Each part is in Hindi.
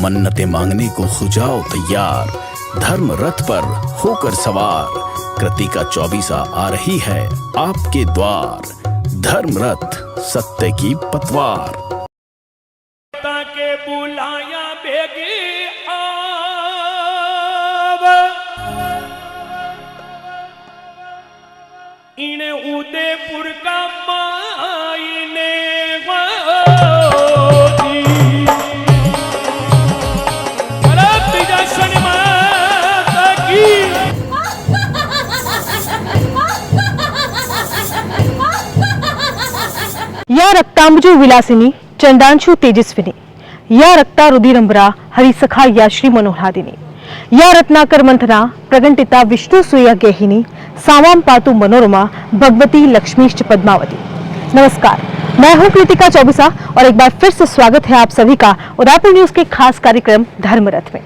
मन्नतें मांगने को हो जाओ तैयार, धर्म रथ पर होकर सवार, कृतिका 24 आ रही है आपके द्वार, धर्म रथ सत्य की पतवार। के बुलाया बेगी इने उदयपुर का मायने या रक्तांबुजो विलासिनी चंदांशु तेजस्विनी, या रक्ता रुधिरंबरा हरिसखा या श्री मनोहादिनी, या रत्नाकर मंथना प्रगंटिता विष्णु सूया गेहिनी, सावाम पातु मनोरमा भगवती लक्ष्मीश्च पद्मावती। नमस्कार, मैं हूं कृतिका 24 और एक बार फिर से स्वागत है आप सभी का उदयपुर न्यूज के खास कार्यक्रम धर्मरथ में।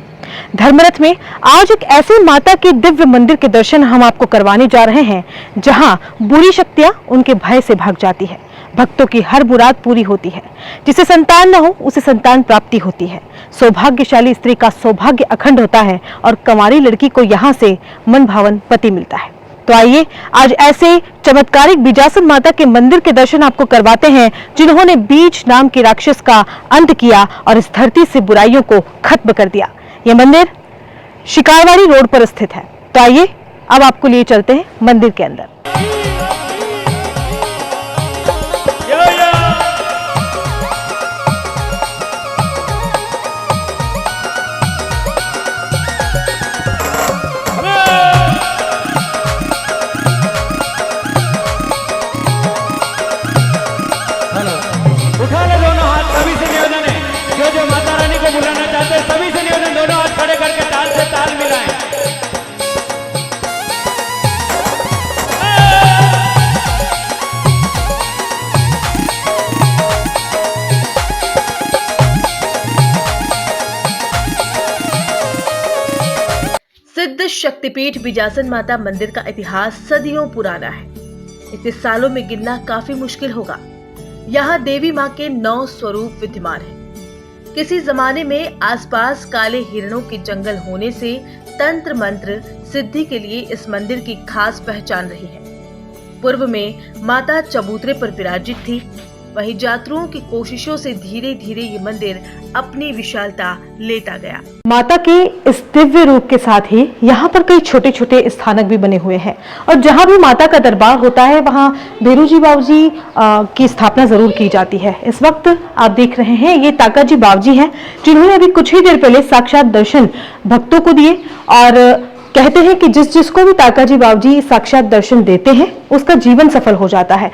धर्मरथ में आज एक ऐसे माता के दिव्य मंदिर के दर्शन हम आपको करवाने जा रहे हैं जहां बुरी शक्तियां उनके भय से भाग जाती है, भक्तों की हर मुराद पूरी होती है, जिसे संतान न हो उसे संतान प्राप्ति होती है, सौभाग्यशाली स्त्री का सौभाग्य अखंड होता है और कंवारी लड़की को यहाँ से मन भावन पति मिलता है। तो आइए आज ऐसे चमत्कारिक बीजासन माता के मंदिर के दर्शन आपको करवाते हैं जिन्होंने बीज नाम के राक्षस का अंत किया और इस धरती से बुराइयों को खत्म कर दिया। यह मंदिर शिकारवाड़ी रोड पर स्थित है। तो आइए अब आपको लिए चलते हैं मंदिर के अंदर। उठा ले दोनों हाथ, सभी से निवेदन है जो माता रानी को बुलाना चाहते हैं सभी से निवेदन, दोनों हाथ खड़े करके ताल से ताल मिलाएं। सिद्ध शक्तिपीठ बीजासन माता मंदिर का इतिहास सदियों पुराना है। इसे सालों में गिनना काफी मुश्किल होगा। यहाँ देवी माँ के 9 स्वरूप विद्यमान हैं। किसी जमाने में आसपास काले हिरणों के जंगल होने से तंत्र मंत्र सिद्धि के लिए इस मंदिर की खास पहचान रही है। पूर्व में माता चबूतरे पर विराजित थी, वहीं यात्रियों की कोशिशों से धीरे धीरे ये मंदिर अपनी विशालता लेता गया। माता के इस दिव्य रूप के साथ ही यहाँ पर कई छोटे छोटे स्थानक भी बने हुए हैं और जहाँ भी माता का दरबार होता है वहाँ भेरूजी बाबूजी की स्थापना जरूर की जाती है। इस वक्त आप देख रहे हैं ये ताकाजी बाबूजी हैं जिन्होंने अभी कुछ ही देर पहले साक्षात दर्शन भक्तों को दिए और कहते हैं कि जिसको भी ताकाजी बाबूजी साक्षात दर्शन देते हैं उसका जीवन सफल हो जाता है।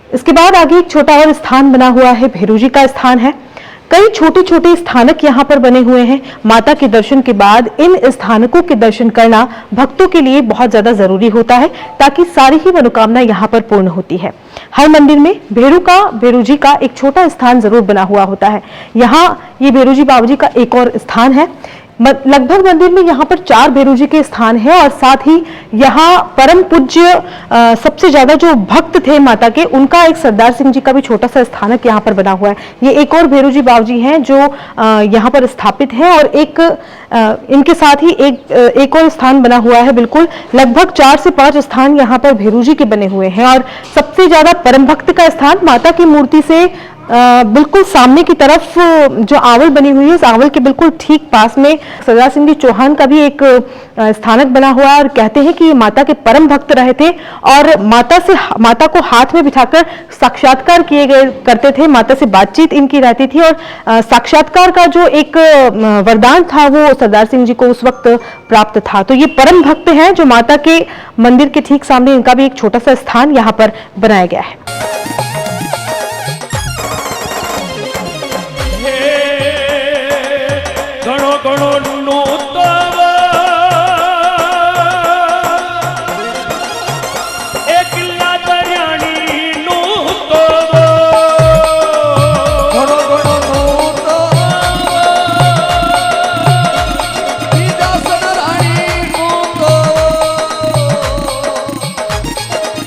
इसके बाद आगे एक छोटा और स्थान बना हुआ है, भेरूजी का स्थान है। कई छोटे छोटे स्थानक यहाँ पर बने हुए हैं। माता के दर्शन के बाद इन स्थानकों के दर्शन करना भक्तों के लिए बहुत ज्यादा जरूरी होता है ताकि सारी ही मनोकामना यहाँ पर पूर्ण होती है। हर मंदिर में भेरूजी का एक छोटा स्थान जरूर बना हुआ होता है। यहाँ ये भेरूजी बाबूजी का एक और स्थान है। लगभग मंदिर में यहाँ पर 4 भेरूजी के स्थान है और साथ ही यहाँ परम पूज्य सबसे ज्यादा जो भक्त थे माता के उनका एक सरदार सिंह जी का भी छोटा सा स्थानक यहाँ पर बना हुआ है। ये एक और भेरूजी बाबूजी हैं जो यहाँ पर स्थापित है और एक इनके साथ ही एक और स्थान बना हुआ है। बिल्कुल लगभग 4 से 5 स्थान यहाँ पर भेरूजी के बने हुए हैं और सबसे ज्यादा परम भक्त का स्थान माता की मूर्ति से बिल्कुल सामने की तरफ जो आवल बनी हुई है उस आवल के बिल्कुल ठीक पास में सरदार सिंह जी चौहान का भी एक स्थानक बना हुआ है और कहते हैं कि ये माता के परम भक्त रहे थे और माता को हाथ में बिठाकर साक्षात्कार किए गए करते थे। माता से बातचीत इनकी रहती थी और साक्षात्कार का जो एक वरदान था वो सरदार सिंह जी को उस वक्त प्राप्त था। तो ये परम भक्त हैं जो माता के मंदिर के ठीक सामने इनका भी एक छोटा सा स्थान यहाँ पर बनाया गया है।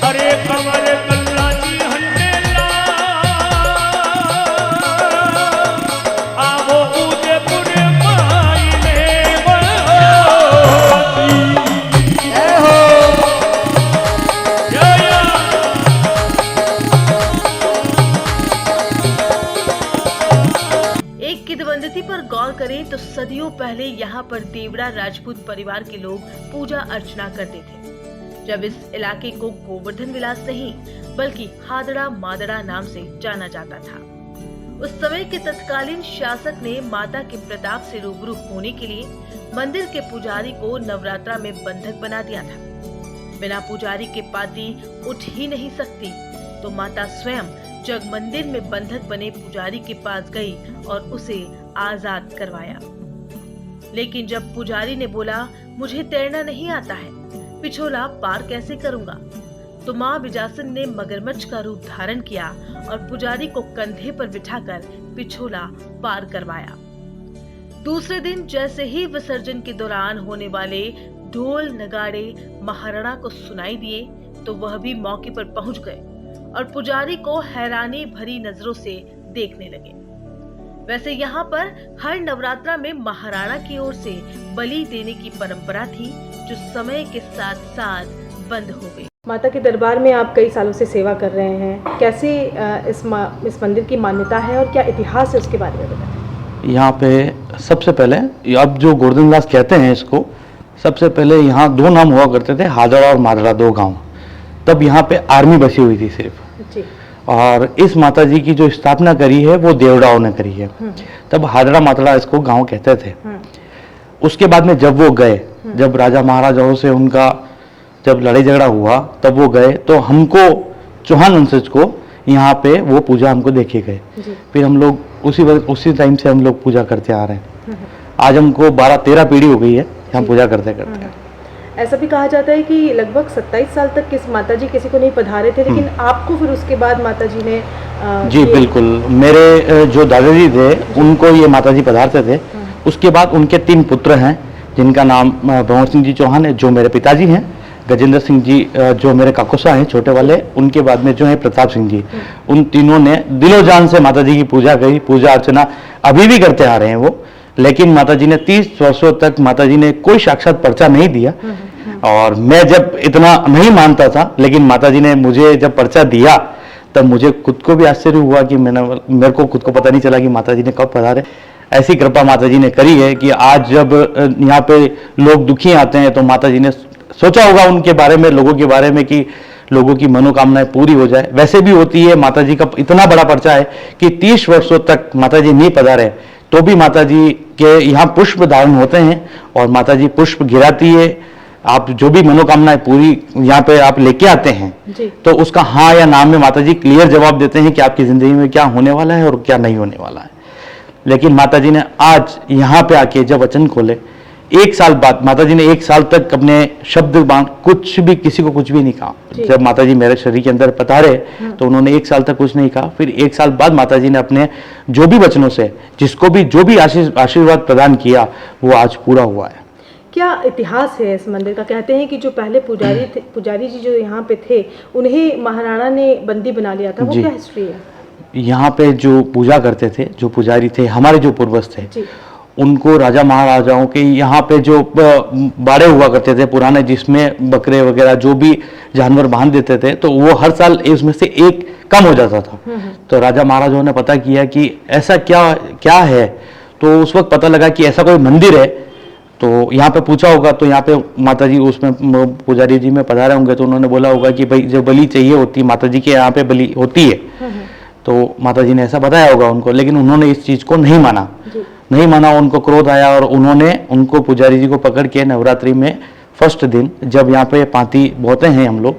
अरे कमर कल्ला जी एक किंवदंती पर गौर करें तो सदियों पहले यहाँ पर देवड़ा राजपूत परिवार के लोग पूजा अर्चना करते थे, जब इस इलाके को गोवर्धन विलास नहीं बल्कि हादड़ा मादड़ा नाम से जाना जाता था। उस समय के तत्कालीन शासक ने माता के प्रताप से रूबरू होने के लिए मंदिर के पुजारी को नवरात्रा में बंधक बना दिया था। बिना पुजारी के पाती उठ ही नहीं सकती, तो माता स्वयं जग मंदिर में बंधक बने पुजारी के पास गई और उसे आजाद करवाया। लेकिन जब पुजारी ने बोला मुझे तैरना नहीं आता है, पिछोला पार कैसे करूंगा, तो मां बिजासन ने मगरमच्छ का रूप धारण किया और पुजारी को कंधे पर बिठाकर पिछोला पार करवाया। दूसरे दिन जैसे ही विसर्जन के दौरान होने वाले ढोल नगाड़े महाराणा को सुनाई दिए तो वह भी मौके पर पहुंच गए और पुजारी को हैरानी भरी नजरों से देखने लगे। वैसे यहाँ पर हर नवरात्रा में महाराणा की ओर से बलि देने की परंपरा थी, जो समय के साथ साथ बंद हो गई। माता के दरबार में आप कई सालों से सेवा कर रहे हैं, कैसे इस मंदिर की मान्यता है और क्या इतिहास है उसके बारे में बताएं। यहाँ पे सबसे पहले अब जो गोवर्धन विलास कहते हैं इसको, सबसे पहले यहाँ दो नाम हुआ करते थे, हादड़ा और मादड़ा, दो गांव। तब यहाँ पे आर्मी बसी हुई थी सिर्फ जी। और इस माता जी की जो स्थापना करी है वो देवड़ाओं ने करी है। तब हादड़ा मादड़ा इसको गांव कहते थे। उसके बाद में जब वो गए, जब राजा महाराजाओं से उनका जब लड़ाई झगड़ा हुआ तब वो गए, तो हमको चौहान वंशज को यहाँ पे वो पूजा हमको देखे गए। फिर हम लोग उसी टाइम से हम लोग पूजा करते आ रहे हैं। आज हमको 12-13 पीढ़ी हो गई है हम पूजा करते करते। ऐसा भी कहा जाता है कि लगभग 27 साल तक किस माता जी किसी को नहीं पधारे थे, लेकिन आपको फिर उसके बाद माता जी ने जी बिल्कुल, मेरे जो दादाजी थे उनको ये माता जी पधारते थे। उसके बाद उनके 3 पुत्र हैं, जिनका नाम भंवर सिंह जी चौहान है जो मेरे पिताजी हैं, गजेंद्र सिंह जी जो मेरे काकोसा हैं छोटे वाले, उनके बाद में जो है प्रताप सिंह जी। उन तीनों ने दिलो जान से माता जी की पूजा करी, पूजा अर्चना अभी भी करते आ रहे हैं वो। लेकिन माता जी ने 30 वर्षों तक माता जी ने कोई साक्षात पर्चा नहीं दिया। और मैं जब इतना नहीं मानता था, लेकिन माता जी ने मुझे जब पर्चा दिया तब मुझे खुद को भी आश्चर्य हुआ कि मेरे को खुद को पता नहीं चला कि माता जी ने कब पधारे। ऐसी कृपा माता जी ने करी है कि आज जब यहाँ पे लोग दुखी आते हैं तो माता जी ने सोचा होगा उनके बारे में, लोगों के बारे में, कि लोगों की मनोकामनाएं पूरी हो जाए। वैसे भी होती है, माता जी का इतना बड़ा पर्चा है कि 30 वर्षों तक माता जी नहीं पधारे तो भी माता जी के यहाँ पुष्प धारण होते हैं और माता जी पुष्प गिराती है। आप जो भी मनोकामनाएं पूरी यहाँ पे आप लेके आते हैं तो उसका हाँ या ना में माता जी क्लियर जवाब देते हैं कि आपकी जिंदगी में क्या होने वाला है और क्या नहीं होने वाला है। लेकिन माता जी ने आज यहाँ पे आके जब वचन खोले, 1 साल बाद माता जी ने 1 साल तक अपने शब्द बांध कुछ भी किसी को कुछ भी नहीं कहा। जब माता जी मेरे शरीर के अंदर पधारे तो उन्होंने 1 साल तक कुछ नहीं कहा। फिर 1 साल बाद माता जी ने अपने जो भी वचनों से जिसको भी जो भी आशीर्वाद प्रदान किया वो आज पूरा हुआ है। क्या इतिहास है इस मंदिर का? कहते हैं कि जो पहले पुजारी जी जो यहाँ पे थे उन्हें महाराणा ने बंदी बना लिया था, वो क्या हिस्ट्री है? यहाँ पे जो पूजा करते थे, जो पुजारी थे, हमारे जो पूर्वज थे, उनको राजा महाराजाओं के यहाँ पे जो बाड़े हुआ करते थे पुराने, जिसमें बकरे वगैरह जो भी जानवर बांध देते थे, तो वो हर साल उसमें से एक कम हो जाता था। तो राजा महाराजाओं ने पता किया कि ऐसा क्या है, तो उस वक्त पता लगा कि ऐसा कोई मंदिर है। तो यहाँ पे पूछा होगा तो यहाँ पे माता जी उसमें पुजारी जी में पधारे होंगे, तो उन्होंने बोला होगा कि भाई जो बलि चाहिए होती है माता जी के यहाँ पे बलि होती है। तो माता जी ने ऐसा बताया होगा उनको, लेकिन उन्होंने इस चीज को नहीं माना। उनको क्रोध आया और उन्होंने उनको पुजारी जी को पकड़ के नवरात्रि में फर्स्ट दिन जब यहाँ पे पाती बोते हैं हम लोग,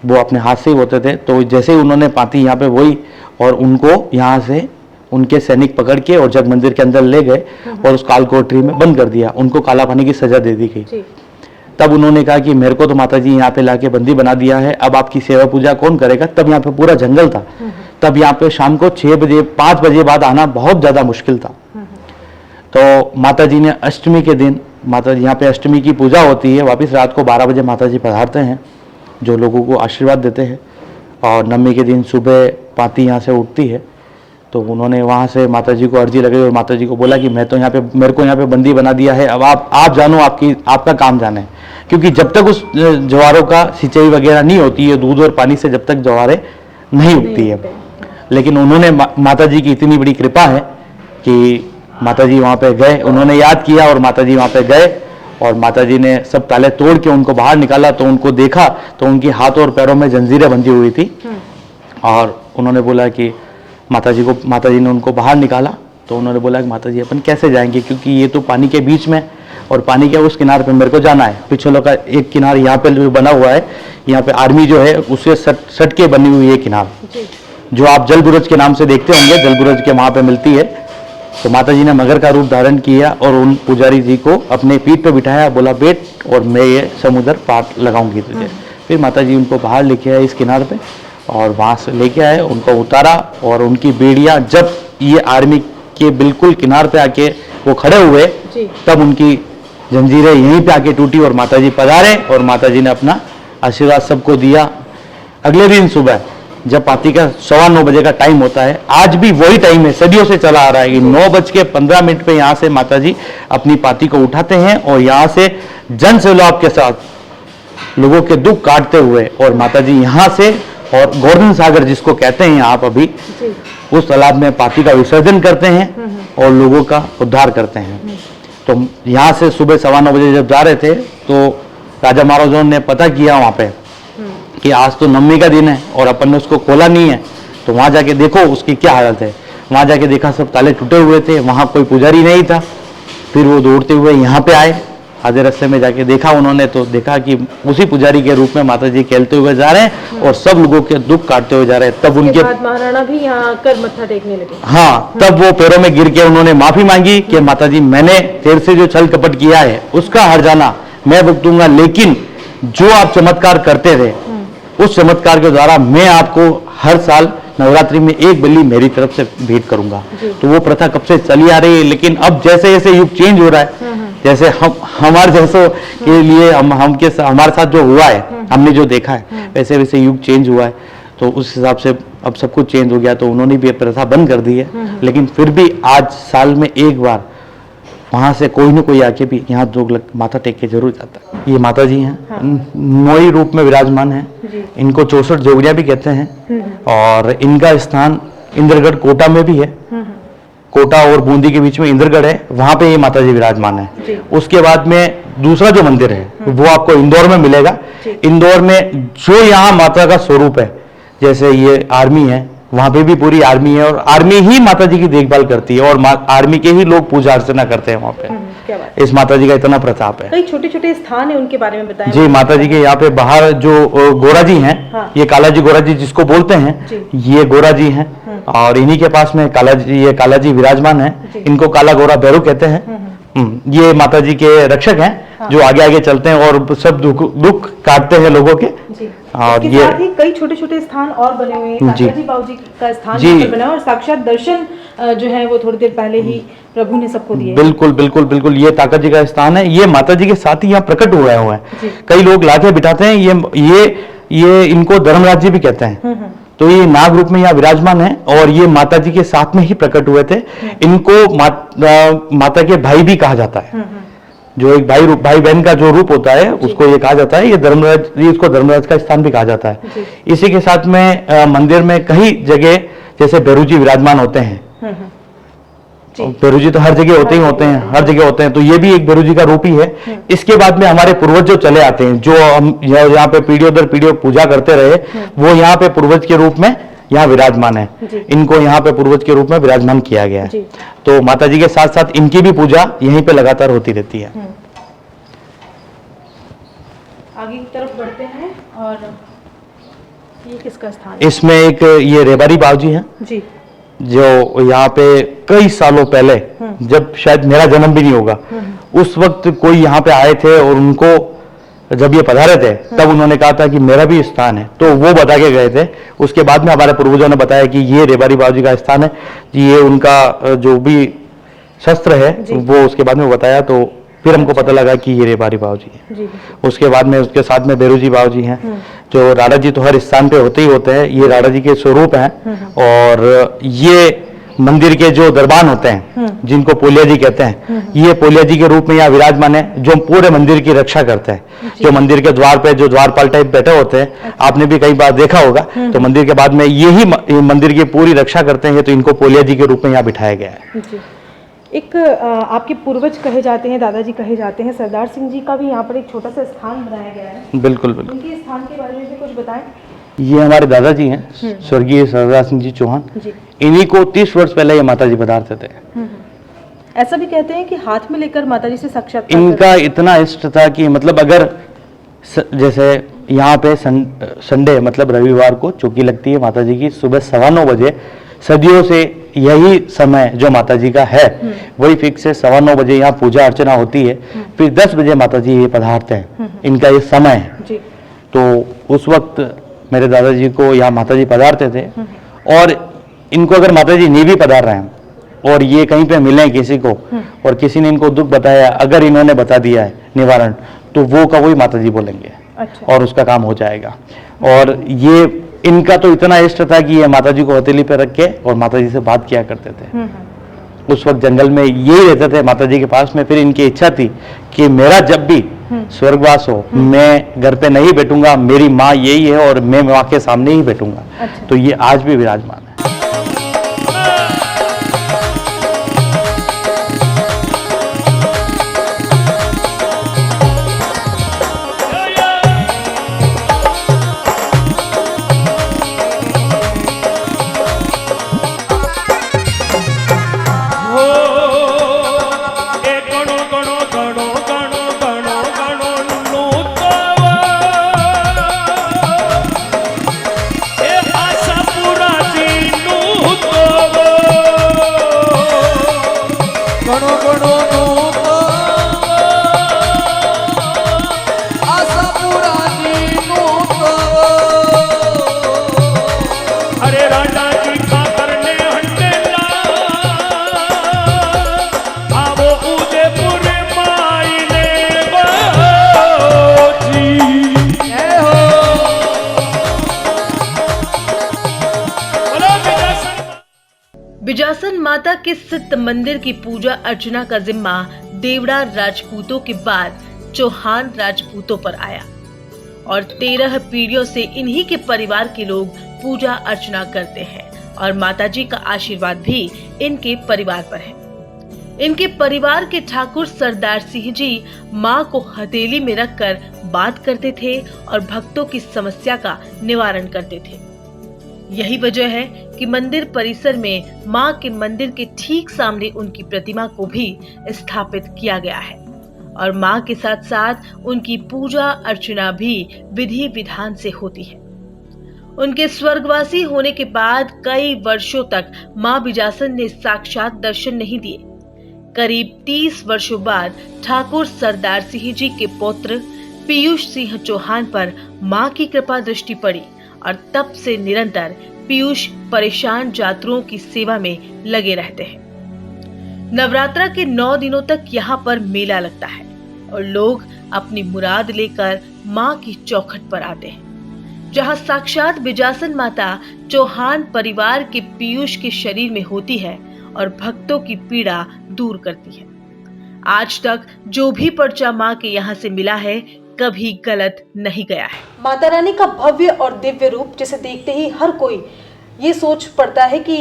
वो अपने हाथ से ही बोते थे, तो जैसे ही उन्होंने पाती यहाँ पे बोई और उनको यहाँ से उनके सैनिक पकड़ के और जग मंदिर के अंदर ले गए और उस काल कोठरी में बंद कर दिया। उनको काला पानी की सजा दे दी गई। तब उन्होंने कहा कि मेरे को तो माता जी यहाँ पे लाके बंदी बना दिया है, अब आपकी सेवा पूजा कौन करेगा। तब यहाँ पे पूरा जंगल था। तब यहाँ पे शाम को 6 बजे 5 बजे बाद आना बहुत ज्यादा मुश्किल था। तो माता जी ने अष्टमी के दिन, माता जी यहाँ पे अष्टमी की पूजा होती है, वापिस रात को 12 बजे माता जी पधारते हैं, जो लोगों को आशीर्वाद देते हैं। और नवमी के दिन सुबह पाती यहाँ से उठती है, तो उन्होंने वहाँ से माता जी को अर्जी लगाई और माता जी को बोला कि मैं तो यहाँ पे, मेरे को यहाँ पे बंदी बना दिया है, अब आप जानो, आपका काम जाने। क्योंकि जब तक उस जवारों का सिंचाई वगैरह नहीं होती है, दूध और पानी से जब तक जवारें नहीं उगती है। लेकिन उन्होंने माता जी की इतनी बड़ी कृपा है कि माता जी वहाँ पे गए, उन्होंने याद किया और माता जी वहाँ पे गए और माता जी ने सब ताले तोड़ के उनको बाहर निकाला। तो उनको देखा तो उनकी हाथों और पैरों में जंजीरें बंधी हुई थी और उन्होंने बोला कि माता जी ने उनको बाहर निकाला। तो उन्होंने बोला कि माता जी अपन कैसे जाएंगे, क्योंकि ये तो पानी के बीच में और पानी के उस किनारे पे मेरे को जाना है। पिछले का एक किनार यहाँ पे जो बना हुआ है, यहाँ पे आर्मी जो है उससे सट के बनी हुई है किनार, जो आप जल बुरज के नाम से देखते होंगे, जल बुरज के वहाँ पे मिलती है। तो माता जी ने मगर का रूप धारण किया और उन पुजारी जी को अपने पीठ पे बिठाया, बोला बैठ और मैं ये समुद्र पार लगाऊंगी तुझे। फिर माता जी उनको बाहर लेके आए इस किनारे पे और वहाँ से लेके आए, उनको उतारा और उनकी बेड़ियाँ जब ये आर्मी के बिल्कुल किनार पे आके वो खड़े हुए तब उनकी जंजीरें यहीं पे आके टूटी और माता जी पधारे और माता जी ने अपना आशीर्वाद सबको दिया। अगले दिन सुबह जब पाती का 9:15 बजे का टाइम होता है, आज भी वही टाइम है, सदियों से चला आ रहा है कि 9:15 पे यहाँ से माता जी अपनी पाती को उठाते हैं और यहाँ से जन सैलाब के साथ लोगों के दुख काटते हुए और माता जी यहाँ से और गोवर्धन सागर जिसको कहते हैं आप अभी, उस तालाब में पाती का विसर्जन करते हैं और लोगों का उद्धार करते हैं। तो यहाँ से सुबह 9:15 बजे जब जा रहे थे तो राजा महाराजाओं ने पता किया वहाँ पे कि आज तो नवमी का दिन है और अपन ने उसको खोला नहीं है, तो वहाँ जाके देखो उसकी क्या हालत है। वहाँ जाके देखा सब ताले टूटे हुए थे, वहाँ कोई पुजारी नहीं था। फिर वो दौड़ते हुए यहाँ पे आए, आधे रास्ते में जाके देखा उन्होंने तो देखा कि उसी पुजारी के रूप में माता जी खेलते हुए जा रहे हैं और सब लोगों के दुख काटते हुए जा रहे हैं। तब उनके महाराणा भी यहाँ आकर मत्था टेकने लगे। हाँ, तब वो पैरों में गिर के उन्होंने माफी मांगी कि माता जी मैंने तेरे से जो छल कपट किया है उसका हर्जाना मैं भुगतूंगा, लेकिन जो आप चमत्कार करते थे उस चमत्कार के द्वारा मैं आपको हर साल नवरात्रि में एक बलि मेरी तरफ से भेंट करूंगा। तो वो प्रथा कब से चली आ रही है, लेकिन अब जैसे जैसे युग चेंज हो रहा है, जैसे हमारे जैसों के लिए हमारे साथ जो हुआ है, हमने जो देखा है, वैसे वैसे युग चेंज हुआ है। तो उस हिसाब से अब सब कुछ चेंज हो गया, तो उन्होंने भी प्रथा बंद कर दी है। लेकिन फिर भी आज साल में एक बार वहां से कोई न कोई आके भी यहाँ दो माथा टेक के जरूर जाता है। ये माता जी हैं, मोई रूप में विराजमान है। इनको 64 जोगियां भी कहते हैं और इनका स्थान इंद्रगढ़ कोटा में भी है। कोटा और बूंदी के बीच में इंद्रगढ़ है, वहां पे ये माता जी विराजमान है। उसके बाद में दूसरा जो मंदिर है वो आपको इंदौर में मिलेगा। इंदौर में जो यहाँ माता का स्वरूप है, जैसे ये आर्मी है, वहां पे भी पूरी आर्मी है और आर्मी ही माता जी की देखभाल करती है और आर्मी के ही लोग पूजा अर्चना करते हैं वहां पे। क्या बात है। इस माता जी का इतना प्रताप है। कई छोटे छोटे स्थान है उनके बारे में बताएं। जी, माता जी के यहाँ पे बाहर जो गोरा जी हैं, ये काला जी गोरा जी जिसको बोलते हैं, ये गोरा जी हैं और इन्हीं के पास में ये काला जी विराजमान है। इनको काला गोरा भैरव कहते हैं। ये माता जी के रक्षक हैं जो आगे आगे चलते हैं और सब दुख काटते हैं लोगों के। और ये साथ ही कई छोटे छोटे स्थान और बने हुए हैं। जी बाबूजी का स्थान यहाँ पर बना है और साक्षात दर्शन जो है वो थोड़ी देर पहले ही प्रभु ने सबको दिए। बिल्कुल बिल्कुल बिल्कुल, ये ताकत जी का स्थान है। ये माता जी के साथ ही यहाँ प्रकट हुए हुए हैं। कई लोग लाके बिठाते हैं। ये इनको धर्मराज जी भी कहते हैं। तो ये नाग रूप में यहाँ विराजमान है और ये माता जी के साथ में ही प्रकट हुए थे। इनको माता के भाई भी कहा जाता है। जो एक भाई बहन का जो रूप होता है उसको ये कहा जाता है। ये इसको धर्मराज का स्थान भी कहा जाता है। इसी के साथ में मंदिर में कई जगह जैसे भैरू जी विराजमान होते हैं। भैरू जी तो हर जगह होते ही होते हैं, हर जगह होते हैं। तो ये भी एक भैरू जी का रूप ही है। इसके बाद में हमारे पूर्वज जो चले आते हैं, जो हम यहाँ पे पीढ़ियों दर पीढ़ियों पूजा करते रहे, वो यहाँ पे पूर्वज के रूप में यहाँ विराजमान है। इनको यहाँ पे पूर्वज के रूप में विराजमान किया गया है। तो माता जी के साथ साथ इनकी भी पूजा यहीं पे लगातार होती रहती है। आगे की तरफ बढ़ते हैं और ये किसका स्थान है? इसमें एक ये रेबारी बाबूजी हैं जी, जो यहाँ पे कई सालों पहले, जब शायद मेरा जन्म भी नहीं होगा, उस वक्त कोई यहाँ पे आए थे और उनको जब ये पधारे थे तब उन्होंने कहा था कि मेरा भी स्थान है। तो वो बता के गए थे। उसके बाद में हमारे पूर्वजों ने बताया कि ये रेबारी बाबूजी का स्थान है। ये उनका जो भी शस्त्र है वो उसके बाद में बताया, तो फिर हमको पता लगा कि ये रेबारी बाबूजी है। उसके बाद में उसके साथ में भैरू जी बाबूजी हैं। जो राणा जी तो हर स्थान पे होते ही होते हैं। ये राणा जी के स्वरूप हैं और ये मंदिर के जो दरबान होते हैं, जिनको पोलिया जी कहते हैं, ये पोलिया जी के रूप में यहाँ विराजमान है, जो पूरे मंदिर की रक्षा करते हैं। जो मंदिर के द्वार पे जो द्वारपाल टाइप बैठे होते हैं, आपने भी कई बार देखा होगा। तो मंदिर के बाद में यही मंदिर की पूरी रक्षा करते हैं। तो इनको पोलिया जी के रूप में यहाँ बिठाया गया है। एक आपके पूर्वज कहे जाते हैं, दादाजी कहे जाते हैं, सरदार सिंह जी का भी यहाँ पर एक छोटा सा स्थान बनाया गया है। बिल्कुल बिल्कुल। उनके स्थान के बारे में भी कुछ बताएं। ये हमारे दादाजी हैं, स्वर्गीय सरदार सिंह जी चौहान। इन्हीं को 30 वर्ष पहले ये माताजी पधारते थे। ऐसा भी कहते हैं कि हाथ में लेकर माताजी से साक्षात्कार इनका इतना इष्ट था कि मतलब अगर जैसे यहाँ पे संडे मतलब रविवार को चौकी लगती है माताजी की, सुबह 9:15 बजे, सदियों से यही समय जो माताजी का है वही फिक्स है। 9:15 बजे यहाँ पूजा अर्चना होती है, फिर 10 बजे माताजी ये पधारते हैं, इनका ये समय है। तो उस वक्त मेरे दादाजी को यहाँ माताजी पधारते थे, और इनको अगर माताजी नहीं भी पधार रहे हैं और ये कहीं पे मिले किसी को और किसी ने इनको दुख बताया, अगर इन्होंने बता दिया है निवारण, तो वो का वही माताजी बोलेंगे। अच्छा। और उसका काम हो जाएगा। और ये इनका तो इतना इष्ट था कि ये माताजी को हथेली पे रख के और माताजी से बात किया करते थे। उस वक्त जंगल में यही रहते थे माताजी के पास में। फिर इनकी इच्छा थी कि मेरा जब भी स्वर्गवास हो, मैं घर पे नहीं बैठूंगा, मेरी माँ यही है और मैं माँ के सामने ही बैठूंगा। अच्छा। तो ये आज भी विराजमान है। बिजासन माता के सिद्ध मंदिर की पूजा अर्चना का जिम्मा देवड़ा राजपूतों के बाद चौहान राजपूतों पर आया और 13 पीढ़ियों से इन्हीं के परिवार के लोग पूजा अर्चना करते हैं और माताजी का आशीर्वाद भी इनके परिवार पर है। इनके परिवार के ठाकुर सरदार सिंह जी मां को हथेली में रखकर बात करते थे और भक्तों की समस्या का निवारण करते थे। यही वजह है कि मंदिर परिसर में मां के मंदिर के ठीक सामने उनकी प्रतिमा को भी स्थापित किया गया है और मां के साथ साथ उनकी पूजा अर्चना भी विधि विधान से होती है। उनके स्वर्गवासी होने के बाद कई वर्षों तक मां बिजासन ने साक्षात दर्शन नहीं दिए। करीब 30 वर्षों बाद ठाकुर सरदार सिंह जी के पौत्र पीयूष सिंह चौहान पर मां की कृपा दृष्टि पड़ी और तब से निरंतर पीयूष परेशान यात्रियों की सेवा में लगे रहते हैं। नवरात्रा के 9 दिनों तक यहाँ पर मेला लगता है और लोग अपनी मुराद लेकर मां की चौखट पर आते हैं, जहाँ साक्षात बिजासन माता चौहान परिवार के पीयूष के शरीर में होती है और भक्तों की पीड़ा दूर करती है। आज तक जो भी पर्चा मां के यहाँ से मिला है कभी गलत नहीं गया है। माता रानी का भव्य और दिव्य रूप जिसे देखते ही हर कोई ये सोच पड़ता है कि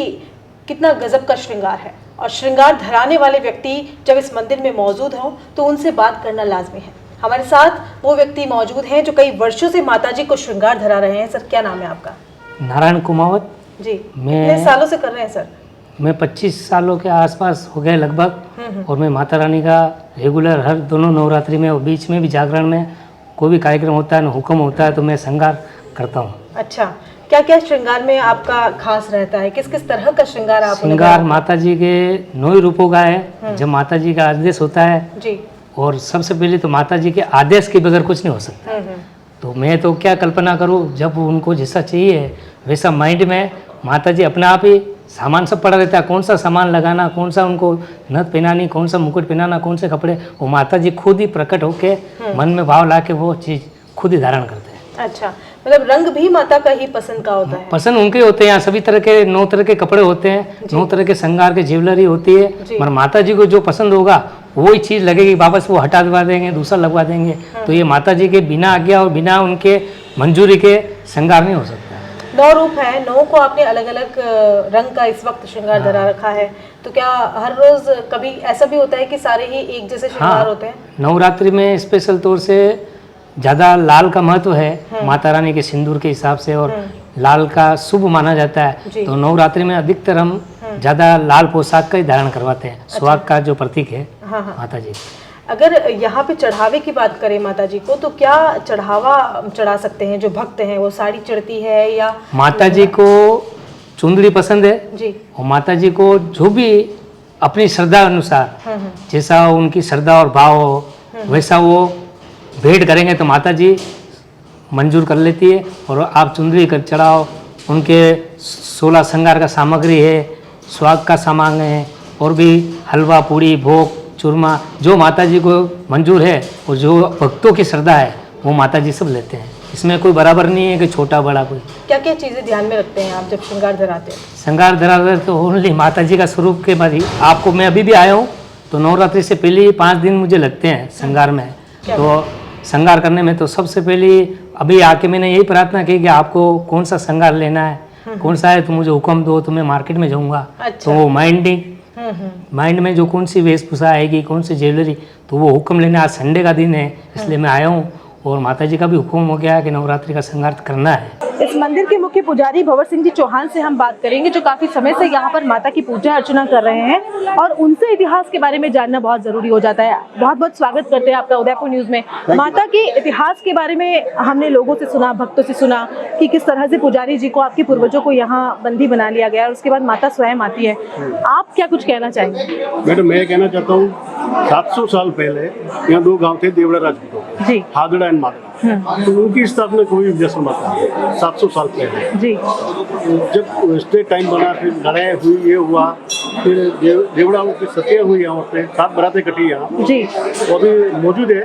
कितना गजब का श्रृंगार है, और श्रृंगार धराने वाले व्यक्ति जब इस मंदिर में मौजूद हो तो उनसे बात करना लाजमी है। हमारे साथ वो व्यक्ति मौजूद हैं जो कई वर्षों से माताजी को श्रृंगार धरा रहे हैं। सर, क्या नाम है आपका? नारायण कुमावत जी। कितने सालों से कर रहे हैं सर? मैं 25 सालों के आसपास हो गए लगभग, और मैं माता रानी का रेगुलर हर दोनों नवरात्रि में और बीच में भी जागरण में कोई भी कार्यक्रम होता है, हुक्म होता है तो मैं श्रृंगार करता हूँ। अच्छा, क्या क्या श्रृंगार में आपका खास रहता है? किस किस तरह का श्रृंगार आप? श्रृंगार माता जी के 9 रूपों का है। जब माता जी का आदेश होता है जी, और सबसे पहले तो माता जी के आदेश के बगैर कुछ नहीं हो सकता। तो मैं तो क्या कल्पना करूँ, जब उनको जैसा चाहिए वैसा माइंड में माता जी अपने आप ही सामान सब पड़ा रहता है, कौन सा सामान लगाना, कौन सा उनको नथ पहनानी, कौन सा मुकुट पहनाना, कौन से कपड़े, वो माता जी खुद ही प्रकट होके मन में भाव ला के वो चीज़ खुद ही धारण करते हैं। अच्छा, मतलब रंग भी माता का ही पसंद का होता है? पसंद उनके होते हैं। यहाँ सभी तरह के 9 तरह के कपड़े होते हैं, 9 तरह के श्रृंगार के ज्वेलरी होती है, मगर माता जी को जो पसंद होगा वही चीज़ लगेगी, वापस वो हटा दवा देंगे, दूसरा लगवा देंगे। तो ये माता जी के बिना आज्ञा और बिना उनके मंजूरी के श्रृंगार नहीं हो सकता। 9 रूप है, 9 को आपने अलग अलग रंग का इस वक्त श्रृंगार धरा रखा है, तो क्या हर रोज कभी ऐसा भी होता है कि सारे ही एक जैसे श्रृंगार होते हैं? नवरात्रि में स्पेशल तौर से ज़्यादा लाल का महत्व है माता रानी के सिंदूर के हिसाब से, और लाल का शुभ माना जाता है। तो नवरात्रि में अधिकतर हम ज़्यादा लाल पोशाक का ही धारण करवाते हैं, सुहाग का जो प्रतीक है माता जी। अगर यहाँ पे चढ़ावे की बात करें माता जी को, तो क्या चढ़ावा चढ़ा सकते हैं जो भक्त हैं? वो साड़ी चढ़ती है या माता जी को चुंदड़ी पसंद है जी, और माता जी को जो भी अपनी श्रद्धा अनुसार जैसा उनकी श्रद्धा और भाव हो वैसा वो भेंट करेंगे तो माता जी मंजूर कर लेती है। और आप चुंदड़ी कर चढ़ाओ, उनके 16 श्रृंगार का सामग्री है, स्वाग का सामान है, और भी हलवा पूड़ी भोग चूरमा जो माता जी को मंजूर है और जो भक्तों की श्रद्धा है वो माता जी सब लेते हैं। इसमें कोई बराबर नहीं है कि छोटा बड़ा कोई। क्या क्या चीजें ध्यान में रखते हैं आप जब श्रृंगार धराते हैं? श्रृंगार धराते तो ओनली माता जी का स्वरूप के बाद ही। आपको मैं अभी भी आया हूँ तो नवरात्रि से पहले ही 5 दिन मुझे लगते हैं श्रृंगार में। तो श्रृंगार करने में तो सबसे पहले अभी आके मैंने यही प्रार्थना की कि आपको कौन सा श्रृंगार लेना है, कौन सा है तो मुझे हुक्म दो, तो मैं मार्केट में जाऊँगा। तो वो माइंड में जो कौन सी वेशभूषा आएगी, कौन सी ज्वेलरी, तो वो हुक्म लेने आज संडे का दिन है इसलिए मैं आया हूँ। और माता जी का भी हुक्म हो गया है कि नवरात्रि का श्रृंगार करना है। इस मंदिर के मुख्य पुजारी भंवर सिंह जी चौहान से हम बात करेंगे, जो काफी समय से यहाँ पर माता की पूजा अर्चना कर रहे हैं और उनसे इतिहास के बारे में जानना बहुत जरूरी हो जाता है। बहुत बहुत स्वागत करते हैं आपका उदयपुर न्यूज में। माता के इतिहास के बारे में हमने लोगों से सुना, भक्तों से सुना कि किस तरह से पुजारी जी को, आपके पूर्वजों को यहाँ बंदी बना लिया गया और उसके बाद माता स्वयं आती है। आप क्या कुछ कहना चाहेंगे? मैडम मैं कहना चाहता हूँ 700 साल पहले यहाँ 2 गांव थे देवड़ा राजपूतों जी, हादड़ा एंड मादड़ा। तो उनकी स्थापना कोई विजयसन माता 700 साल पहले जी, जब स्टेट टाइम बना, फिर लड़ाई हुई, ये हुआ, फिर देवड़ा की सत्या हुई यहाँ पे 7 बरातें कटी यहाँ जी, वो अभी मौजूद है,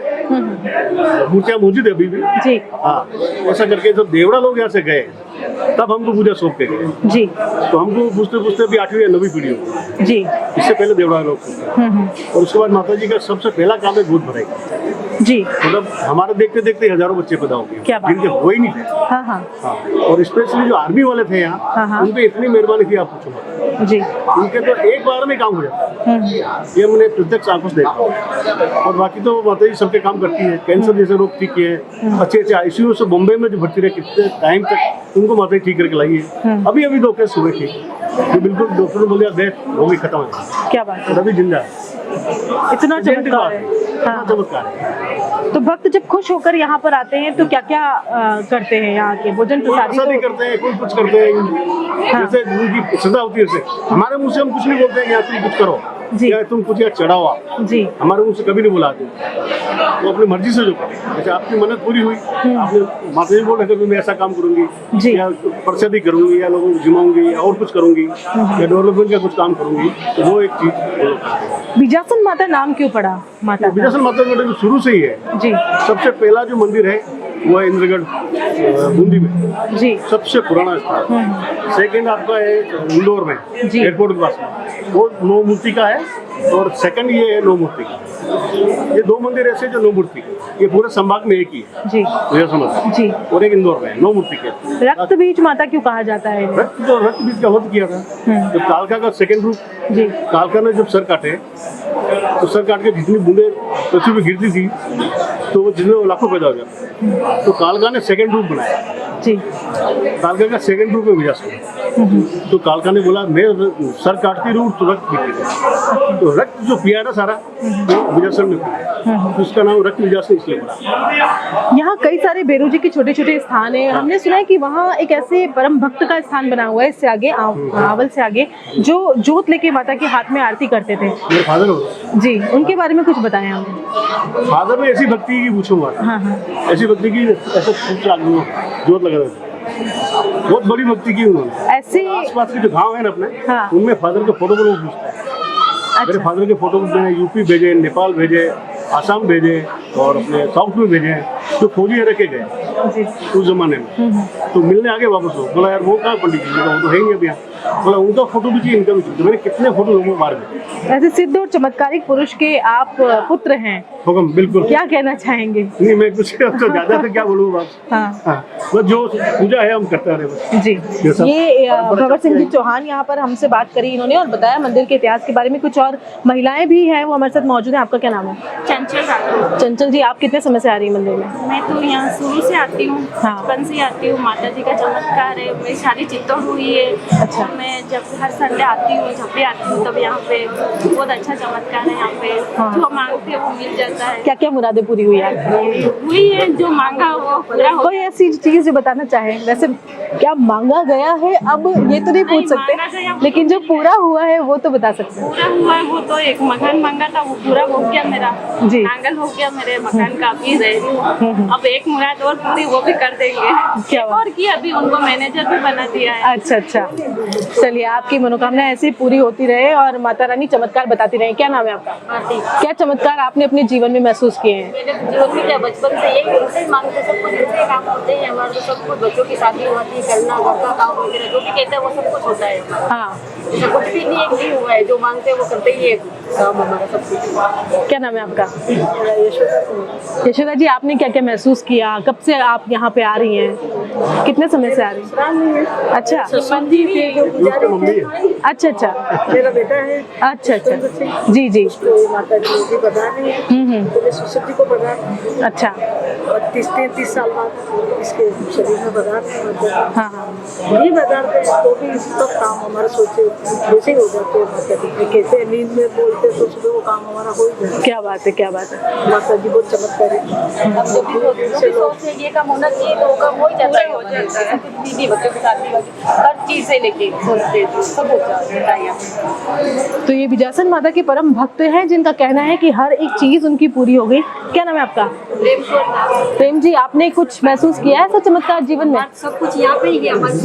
मूर्तियाँ मौजूद है अभी भी जी, हाँ। ऐसा करके जब देवड़ा लोग यहाँ से गए तब हमको पूजा सौंप के गए जी, तो हमको पूछते पूछते भी 8वीं या 9वीं पीढ़ी हो जी, इससे पहले देवड़ा लोग। और उसके बाद माता जी का सबसे पहला काम है गोद भराई, जी, मतलब हमारे देखते देखते हजारों बच्चे पैदा हो गए, क्या बात जिनके हो ही नहीं थे। हाँ हाँ हाँ। और स्पेशली जो आर्मी वाले थे यहाँ, उन पे इतनी मेहरबानी की आप पूछो मत। जी, उनके तो एक बार में काम हो जाता है, ये हमने प्रत्यक्ष आंखों से देखा। और बाकी तो माता जी सबके काम करती है, कैंसर जैसे रोग ठीक किए, अच्छे अच्छे आईसीयू से बॉम्बे में जो भर्ती रहे कितने टाइम तक उनको माता जी ठीक करके लाई है। अभी अभी 2 केस हुए ठीक, तो बिल्कुल डॉक्टर ने बोला डेथ हो गई, खत्म है। क्या बात है, और अभी जिंदा है। इतना चमत्कार है। हाँ। चमत्कार है। तो भक्त जब खुश होकर यहाँ पर आते हैं तो क्या क्या करते हैं? यहाँ के भोजन प्रसादी प्रसादी करते हैं, कोई कुछ करते हैं, जैसे उनकी श्रद्धा होती है। जैसे हमारे मुंह से हम कुछ नहीं बोलते हैं, यहाँ तुम कुछ करो जी, या तुम कुछ चढ़ाओ आप, जी, हमारे मुंह से कभी नहीं बुलाते, तो अपनी मर्जी से जो करो। जैसे आपकी मन्नत पूरी हुई, आपने माता जी बोल रहे थे मैं ऐसा काम करूंगी जी, या प्रसादी करूंगी या लोगों को जिमाऊंगी या और कुछ करूंगी या डेवलपमेंट का कुछ काम करूंगी, तो वो एक चीज। बिजासन माता नाम क्यों पड़ा माता? बिजासन माता मैडम शुरू से ही है जी, सबसे पहला जो मंदिर है वो है इंद्रगढ़ बूंदी में, जी, सबसे पुराना स्थान। सेकंड आपका है इंदौर में, जी, एयरपोर्ट के पास में, वो 9 मूर्ति का है। और सेकंड ये है 9 मूर्ति का। ये 2 मंदिर ऐसे जो 9 मूर्ति, ये पूरे संभाग में एक ही है जी, जी। और एक इंदौर में 9 मूर्ति के। रक्त बीज माता क्यों कहा जाता है? रक्त बीज का वध किया था जब कालका का सेकंड रूप, जी, कालका ने जब सर काटे तो सर काट के जितनी बूंदे पृथ्वी पे गिरती थी तो वो जिनमें लाखों पैदा हो जाता, तो कालका ने सेकंड रूप बनाया जी, कालका का सेकंड रूप में विजासन। तो कालका ने बोला मैं सर काटती रहूं तो रक्त पीती, तो रक्त जो पिया ना सारा वो विजासन ने पिया, तो उसका नाम रक्त विजासन इसलिए पड़ा। यहाँ कई सारे बेरू जी के छोटे छोटे स्थान है। हमने सुना है कि वहाँ एक ऐसे परम भक्त का स्थान बना हुआ है, इससे आगे आवल से आगे, जो जोत लेके माता के हाथ में आरती करते थे। मेरे फादर हो जी, उनके बारे में कुछ बताएं हमें। फादर में ऐसी भक्ति की पूछूंगा, हाँ हाँ, ऐसी भक्ति की ऐसे जोत लगा रहे, बहुत बड़ी भक्ति की उन्होंने। ऐसे आसपास के जो गांव है ना अपने, हाँ, उनमें फादर के फोटो को लोग पूछते हैं। मेरे अच्छा, फादर के फोटो मैंने यूपी भेजे, नेपाल भेजे, आसाम भेजे और अपने साउथ में भेजे, जो फौजी रखे गए जी, उस जमाने में। तो मिलने आगे वापस हो, बोला यार वो कहाँ पंडित जी, वो तो है ही नहीं अभी यहाँ। मतलब उनका फोटो भी चाहिए, इनका भी चाहिए। मैंने कितने फोटो लोगों को मार दिए। ऐसे सिद्ध और चमत्कारिक पुरुष के आप पुत्र हैं, हुक्म बिल्कुल। क्या कहना चाहेंगे? नहीं मैं कुछ तो ज्यादा से क्या बोलूँ बस। हाँ हाँ बस जो पूजा है हम करते रहे बस। जी, सब ये बड़ा भंवर सिंह जी चलता है। चौहान यहाँ पर हमसे बात करी इन्होंने और बताया मंदिर के इतिहास के बारे में। कुछ और महिलाएं भी हैं, वो हमारे साथ मौजूद हैं। आपका क्या नाम है? चंचल राठौर। चंचल जी, आप कितने समय से आ रही हैं मंदिर में? मैं तो यहाँ शुरू से आती हूँ, हाँ। बचपन से आती हूँ। माता जी का चमत्कार है, मेरी शादी चित्तौड़ हुई है। अच्छा। मैं जब हर संडे आती हूँ, जब भी आती हूँ तब यहाँ पे बहुत अच्छा चमत्कार है। यहाँ पे हाँ। जो मांगते हैं वो मिल जाता है। क्या क्या मुरादें पूरी हुई आपकी? हुई है, जो मांगा वो पूरा हो। कोई ऐसी चीज जो बताना चाहें? वैसे क्या मांगा गया है, अब ये तो नहीं पूछ मांगा गया सकते, वो लेकिन जो पूरा हुआ है वो तो बता सकते हैं। पूरा हुआ है वो तो, एक मकान मांगा था वो पूरा हो गया मेरा। जी। नांगल हो गया मेरे मकान का, अभी रह रही हूँ। अब एक मुराद और पूरी, वो भी कर देंगे। क्या एक बात। और की अभी उनको मैनेजर भी बना दिया है। अच्छा अच्छा, चलिए आपकी मनोकामना ऐसे ही पूरी होती रहे और माता रानी चमत्कार बताती रहे। क्या नाम है आपका? आरती। क्या चमत्कार आपने अपने जीवन में महसूस किए हैं? मेरे जीवन में क्या बचपन से यही उनसे ही मांगते, सब कुछ इनसे काम होते हैं हमारे। तो सब कुछ बच्चों की शादी होती है, करना, घर का काम वगैरह जो भी कहते हैं वो सब कुछ होता है। हाँ, ऐसा कुछ भी नहीं, एक नहीं हुआ है। जो मांगते हैं वो करते ही है काम हमारा सब कुछ। क्या नाम है आपका? यशोदा सिंह। यशोदा जी, आपने क्या क्या महसूस किया? कब से आप यहाँ पे आ रही हैं? कितने समय से आ रही हैं? अच्छा संबंधी थे जो उसके मम्मी है। अच्छा अच्छा मेरा बेटा है अच्छा अच्छा, जी जी, तो माता जी भी बता रही है, तो सुसर जी को बता रही है। अच्छा, और 30 साल बाद इसके शरीर में बता रहे हैं। हाँ हाँ, नहीं बताते हैं तो भी सब काम हमारा सोचे जैसे ही हो जाते हैं। माता जी कहते हैं, नींद में बोलते तो सुबह वो काम हमारा हो ही जाता क्या बात है, क्या बात है। है। माता जी बहुत चमत्कार है। हम जब भी सोचते हैं ये काम होना चाहिए तो वो काम हो ही जाता है। कुछ भी नहीं, बच्चों की शादी हर चीज़ से लेके सोचते हैं तो सब हो जाता है। तो ये बिजासन माता के परम भक्त हैं जिनका कहना है कि हर एक चीज उनकी पूरी हो गई। क्या नाम है आपका? प्रेम जी, आपने कुछ महसूस किया है ऐसा चमत्कार जीवन में? सब कुछ यहाँ पे ही है हमारे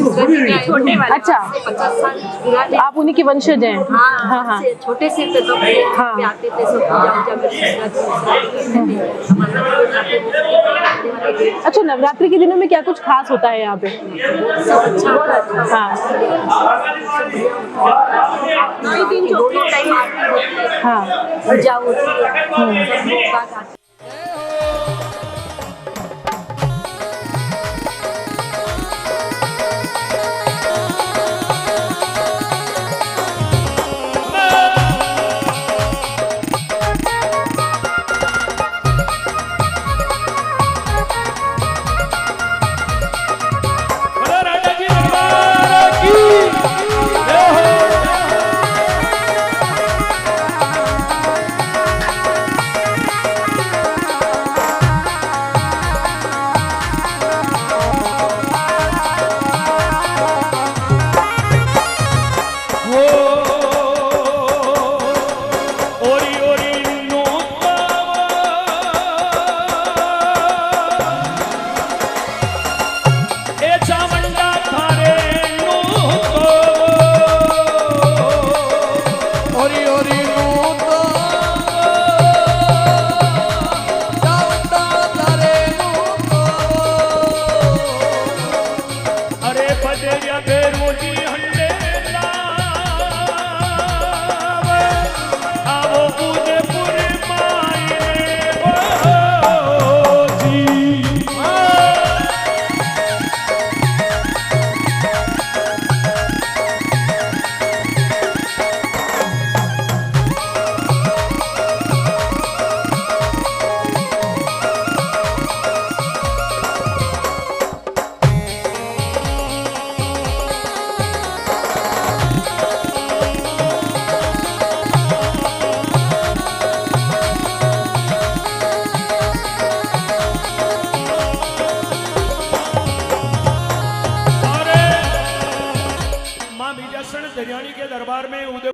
छोटे वाले। अच्छा। 50 साल पुराने। आप उन्हीं के वंशज हैं? हाँ हाँ, छोटे से थे तब हाँ। पे आते थे, सब पूजा अच्छा, नवरात्रि के दिनों में क्या कुछ खास होता है यहाँ पे? हाँ दोनों टाइम आरती होती है, हाँ, पूजा होती है, सब लोग बात आते हैं।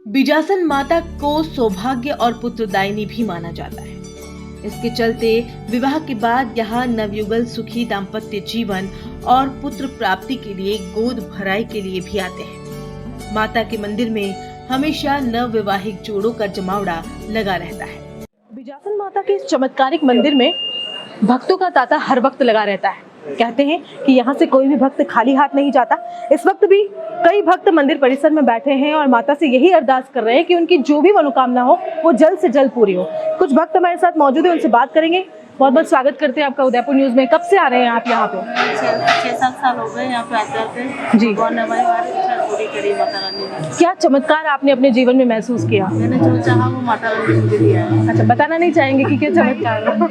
बिजासन माता को सौभाग्य और पुत्रदायिनी भी माना जाता है। इसके चलते विवाह के बाद यहाँ नवयुगल सुखी दाम्पत्य जीवन और पुत्र प्राप्ति के लिए गोद भराई के लिए भी आते हैं। माता के मंदिर में हमेशा नवविवाहिक जोड़ों का जमावड़ा लगा रहता है। बिजासन माता के इस चमत्कारिक मंदिर में भक्तों का तांता हर वक्त लगा रहता है। कहते हैं कि यहाँ से कोई भी भक्त खाली हाथ नहीं जाता। इस वक्त भी कई भक्त मंदिर परिसर में बैठे हैं और माता से यही अरदास कर रहे हैं कि उनकी जो भी मनोकामना हो वो जल्द से जल्द पूरी हो। कुछ भक्त हमारे साथ मौजूद है, उनसे बात करेंगे। बहुत बहुत स्वागत करते हैं आपका उदयपुर न्यूज में। कब से आ रहे हैं आप यहाँ पे? 6-7 साल हो गए यहाँ पे आते आते। जी। भगवान ने हमारी हर इच्छा पूरी करी माता रानी ने। क्या चमत्कार आपने अपने जीवन में महसूस किया? मैंने जो चाहा वो माता रानी ने मुझे दिया है। अच्छा, बताना नहीं चाहेंगे कि क्या चमत्कार है?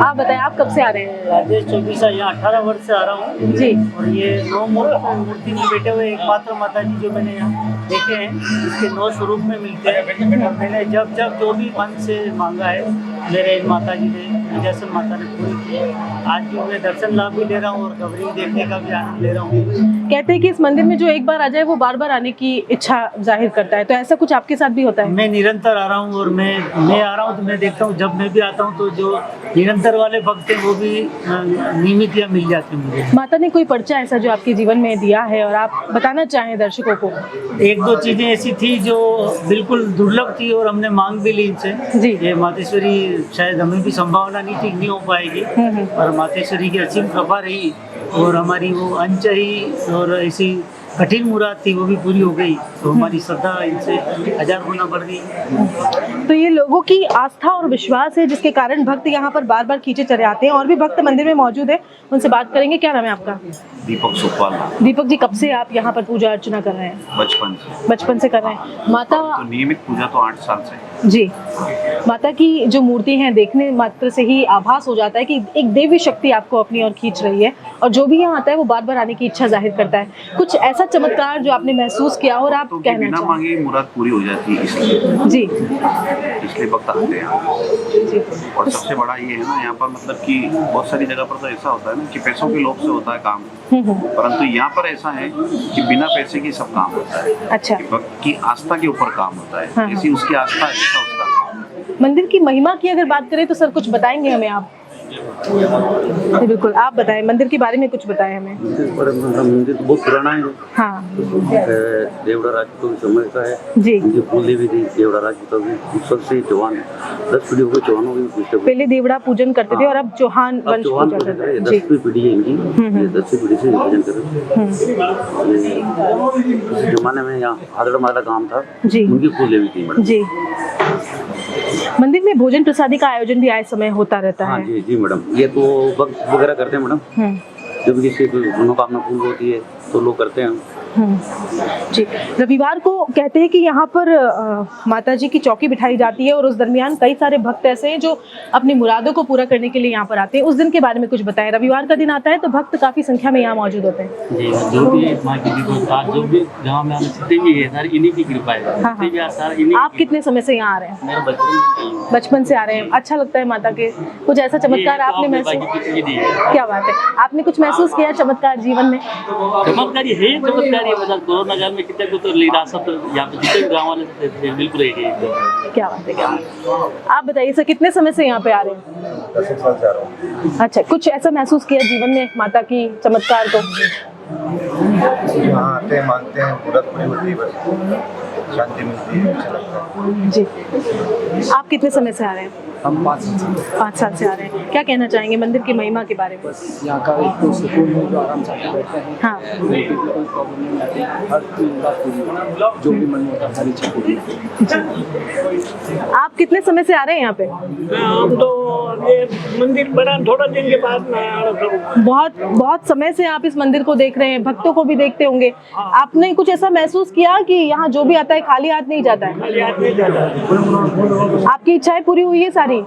आप बताएं, आप कब से आ रहे हैं? राजेश चौबीसा, यहाँ 18 वर्ष से आ रहा हूँ जी। और ये 9 मूर्ति में बैठे हुए एकमात्र माता जी जो मैंने यहाँ देखे हैं, इसके 9 स्वरूप में मिलते हैं। और मैंने जब जब जो भी मन से मांगा है मेरे माता जी ने, विजयासन माता ने पूरी की। आज भी मैं दर्शन लाभ भी ले रहा हूँ और गौरी देखने का भी आनंद ले रहा हूँ। कहते हैं कि इस मंदिर में जो एक बार आ जाए वो बार बार आने की इच्छा जाहिर करता है, तो ऐसा कुछ आपके साथ भी होता है? मैं निरंतर आ रहा हूँ और मैं आ रहा हूँ तो मैं देखता हूँ, जब मैं भी आता हूँ तो जो निरंतर वाले भक्त हैं वो भी नियमित या मिल जाते हैं मुझे। माता ने कोई पर्चा ऐसा जो आपके जीवन में दिया है और आप बताना चाहें दर्शकों को? 1-2 चीजें ऐसी थी जो बिल्कुल दुर्लभ थी और हमने मांग भी ली इनसे। जी। ये मातेश्वरी शायद हमें भी संभावना नहीं थी, नहीं हो पाएगी, और मातेश्वरी की असीम कृपा रही और हमारी वो अनचाही और ऐसी कठिन मुराद थी वो भी पूरी हो गई। तो हमारी श्रद्धा इनसे 1000 गुना बढ़ गई। तो ये लोगों की आस्था और विश्वास है जिसके कारण भक्त यहाँ पर बार बार खींचे चले आते हैं। और भी भक्त मंदिर में मौजूद है, उनसे बात करेंगे। क्या नाम है आपका? दीपक सुखपाल। दीपक जी, कब से आप यहाँ पर पूजा अर्चना कर रहे हैं? बचपन से कर रहे हैं। माता तो नियमित पूजा तो 8 साल से। जी। माता की जो मूर्ति है देखने मात्र से ही आभास हो जाता है कि एक देवी शक्ति आपको अपनी ओर खींच रही है और जो भी यहाँ आता है वो बार बार आने की इच्छा जाहिर करता है। कुछ ऐसा चमत्कार जो आपने महसूस किया और आप कहना बिना चाहें? मांगे मुराद पूरी हो जाती है, इसलिए जी वक्त आते हैं यहाँ। जी। और सबसे बड़ा ये है ना, यहाँ पर मतलब कि बहुत सारी जगह पर तो ऐसा होता है ना कि पैसों के लोभ से होता है काम, परंतु यहाँ पर ऐसा है कि बिना पैसे के सब काम होता है। अच्छा। भक्त की आस्था के ऊपर काम होता है। हाँ। जैसी उसकी आस्था है जैसा उसका काम। मंदिर की महिमा की अगर बात करें तो सर कुछ बताएंगे हमें आप? जी बिल्कुल, आप बताएं, मंदिर के बारे में कुछ बताएं हमें। मंदिर बहुत पुराना है। हाँ। देवड़ा राजपूतों के समय का है जी। उनकी कुल देवी थी देवड़ा राजपूतों की, सबसे चौहान 10 पीढ़ी हो गई चौहानों की। पहले देवड़ा पूजन करते थे और अब चौहान वंश पूजन करते हैं। 10वीं पीढ़ी है इनकी, 10वीं पीढ़ी से पूजन कर रहे हैं। उस जमाने में यहाँ हादड़ माता गांव था जी, उनकी कुल देवी थी जी। मंदिर में भोजन प्रसादी का आयोजन भी आए समय होता रहता हाँ है। जी जी मैडम, ये तो वक्त वगैरह करते हैं मैडम, जब किसी मनोकामना पूर्ण होती है तो लोग करते हैं। जी। रविवार को कहते हैं कि यहाँ पर माता जी की चौकी बिठाई जाती है और उस दरमियान कई सारे भक्त ऐसे हैं जो अपनी मुरादों को पूरा करने के लिए यहाँ पर आते हैं। उस दिन के बारे में कुछ बताएं। रविवार का दिन आता है तो भक्त काफी संख्या में यहाँ मौजूद होते हैं। जी, जो भी माँ की जो भी जहाँ में आने जितने भी है सारी इन्हीं की कृपा है। हाँ, हाँ। आप कितने समय से यहाँ आ रहे हैं? मेरा बचपन से आ रहे हैं। अच्छा लगता है माता के कुछ ऐसा चमत्कार आपने महसूस? क्या बात है, आपने कुछ महसूस किया चमत्कार जीवन में? चमत्कारी है, चमत्कारी है। कोरोना काल में कितने को तो लीला सब यहाँ पे जितने गाँव वाले थे बिल्कुल है। क्या बात है, क्या बात है। आप बताइए सर, कितने समय से यहाँ पे आ रहे हैं? 10 साल से आ रहा हूँ। अच्छा, कुछ ऐसा महसूस किया जीवन में माता की चमत्कार को? यहाँ आते हैं, मानते हैं, मुराद पूरी होती है, बस शांति मिलती है, अच्छा लगता है। जी। आप कितने समय से आ रहे हैं? हम 5 साल से आ रहे हैं। क्या कहना चाहेंगे मंदिर की महिमा के बारे में? यहाँ का एक तो सुकून है, जो आराम से बैठते हैं। हाँ। कोई प्रॉब्लम नहीं आती, हर चीज जो भी मन में होता है सारी चीज पूरी होती है। आप कितने समय से आ रहे हैं यहाँ पे? हम तो ये मंदिर बना थोड़ा दिन के बाद बहुत समय से आप इस मंदिर को देख रहे हैं, भक्तों को भी देखते होंगे। आपने कुछ ऐसा महसूस किया कि यहाँ जो भी आता है खाली हाथ नहीं जाता है? खाली हाथ नहीं जाता है। आपकी इच्छाएं पूरी हुई है सारी? जी।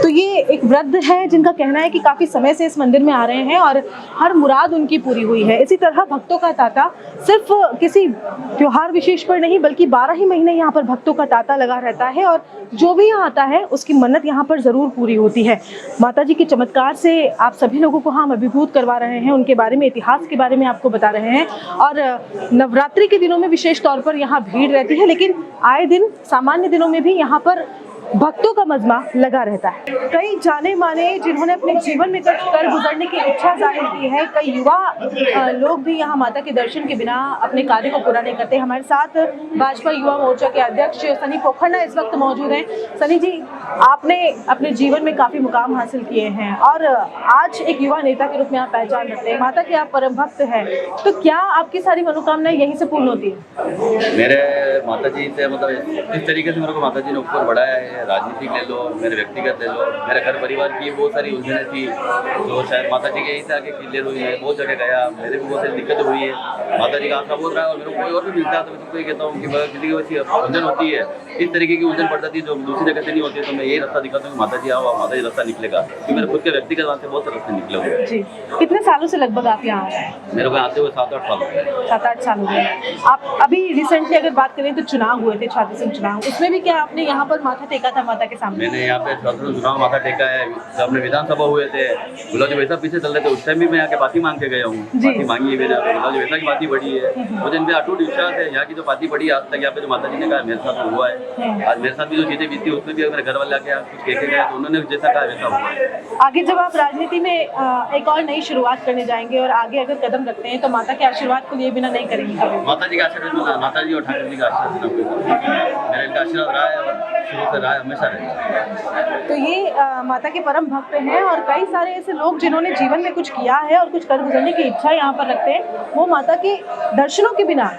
तो ये एक वृद्ध है जिनका कहना है कि काफी समय से इस मंदिर में आ रहे हैं और हर मुराद उनकी पूरी हुई है। इसी तरह भक्तों का तांता सिर्फ किसी त्योहार विशेष पर नहीं बल्कि 12 ही महीने यहाँ पर भक्तों का तांता लगा रहता है और जो भी यहाँ आता है उसकी मन्नत यहाँ पर जरूर पूरी होती है। माता जी के चमत्कार से आप सभी लोगों को हम अभिभूत करवा रहे हैं, उनके बारे में, इतिहास के बारे में आपको बता रहे हैं। और नवरात्रि के दिनों में विशेष तौर पर यहाँ भीड़ रहती है, लेकिन आए दिन सामान्य दिनों में भी यहाँ पर भक्तों का मजमा लगा रहता है। कई जाने माने जिन्होंने अपने जीवन में कुछ कर गुजरने की इच्छा जाहिर की है, कई युवा लोग भी यहाँ माता के दर्शन के बिना अपने कार्य को पूरा नहीं करते। हमारे साथ भाजपा युवा मोर्चा के अध्यक्ष सनी पोखरना इस वक्त मौजूद हैं। सनी जी, आपने अपने जीवन में काफी मुकाम हासिल किए हैं और आज एक युवा नेता के रूप में आप पहचान रखते हैं। माता के आप परम भक्त हैं, तो क्या आपकी सारी मनोकामनाएं यहीं से पूर्ण होती है? मेरे माता जी से मतलब इस तरीके से मेरे को माता जी ने ऊपर बढ़ाया है। राजनीतिक ले लो, मेरे व्यक्तिगत ले लो, मेरे घर परिवार की बहुत सारी उलझनें थी जो शायद माता जी के यहीं से आगे क्लियर हुई है। बहुत जगह गया, मेरे भी बहुत सारी दिक्कतें हुई है। माता जी का आसरा बोल रहा है और मेरे को कोई और भी मिलता है तो मैं सबको ये कहता हूँ कि किसी की वैसी उलझन होती है, इस तरीके की उलझन पड़ती है जो दूसरी जगह से नहीं होती है, तो मैं यही रास्ता दिखाता हूँ कि माता जी आओ, माता जी रास्ता निकलेगा। क्योंकि मेरे खुद के व्यक्तिगत वहाँ से बहुत से रास्ते निकले हुए जी। कितने सालों से लगभग आप यहाँ आए हैं? मेरे को आते हुए 7-8 साल हो गए। 7-8 साल हो गए। आप अभी रिसेंटली अगर बात करें तो चुनाव हुए थे, छात्र संघ चुनाव, उसमें भी क्या आपने यहाँ पर माथा टेका था माता के सामने? मैंने यहाँ पे चुनाव माथा टेका है। जब अपने विधानसभा हुए थे, गुलाब वैसा पीछे चल रहे थे, उस टाइम भी मैं यहाँ के पाती मांग के गया हूँ। पाती मांगी है मैंने, गुलाब वैसा की पाती बढ़ी है। मुझे इन पे अटूट विश्वास है, यहाँ की जो पाती बढ़ी है आज तक, यहाँ पे जो माता जी ने कहा मेरे साथ हुआ है। आज मेरे साथ भी जो चीजें बीती उसमें भी मेरे घर वाले आके कुछ कह के गए तो उन्होंने जैसा कहा वैसा हुआ है। आगे जब आप राजनीति में एक और नई शुरुआत करने जाएंगे और आगे अगर कदम रखते हैं तो माता के आशीर्वाद को लिए बिना नहीं करेंगे कभी? माता जी का आशीर्वाद, माता जी और ठाकुर जी का आशीर्वाद मेरा इनका आशीर्वाद रहा है और शुरू से रहा है, हमेशा रहेगा। तो ये माता के परम भक्त हैं और कई सारे ऐसे लोग जिन्होंने जीवन में कुछ किया है और कुछ कर गुजरने की इच्छा यहाँ पर रखते हैं, वो माता के दर्शनों के बिना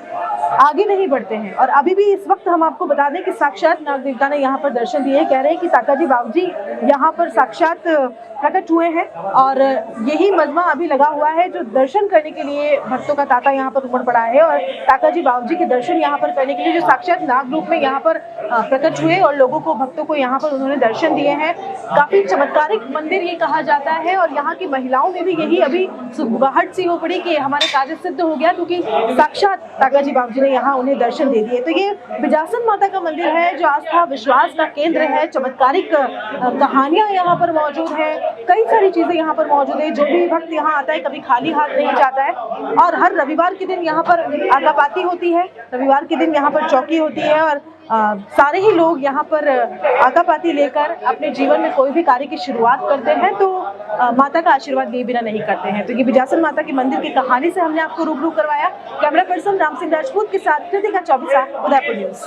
आगे नहीं बढ़ते हैं। और अभी भी इस वक्त हम आपको बता दें कि साक्षात नाग देवता ने यहाँ पर दर्शन दिए। कह रहे हैं कि ताकाजी बाबूजी यहाँ पर साक्षात प्रकट हुए हैं और यही मजमा अभी लगा हुआ है जो दर्शन करने के लिए भक्तों का तांता यहाँ पर उमड़ पड़ा है। और ताकाजी बाबूजी के दर्शन यहाँ पर करने के लिए जो साक्षात नाग रूप में यहाँ पर प्रकट हुए और लोगों को, भक्तों को यहाँ पर उन्होंने दर्शन दिए हैं। काफी चमत्कारिक मंदिर ये कहा जाता है और यहाँ की महिलाओं में भी यही अभी सुगबुगाहट सी हो पड़ी कि हमारा कार्य सिद्ध हो गया क्योंकि साक्षात ताकाजी बाबूजी ने यहाँ उन्हें दर्शन दे दिए। तो ये बिजासन माता का मंदिर है जो आस्था विश्वास का केंद्र है। चमत्कारिक कहानियां यहाँ पर मौजूद है, कई सारी चीजें यहाँ पर मौजूद है। जो भी भक्त यहाँ आता है कभी खाली हाथ नहीं जाता है। और हर रविवार के दिन यहाँ पर आगापाती होती है, रविवार के दिन यहाँ पर चौकी होती है और सारे ही लोग यहाँ पर आगापाती लेकर अपने जीवन में कोई भी कार्य की शुरुआत करते हैं तो माता का आशीर्वाद लिए बिना नहीं करते हैं। तो ये बिजासन माता के मंदिर की कहानी से हमने आपको रूबरू करवाया। कैमरा पर्सन राम सिंह राजपूत के साथ कृतिका चौबीसा, उदयपुर न्यूज।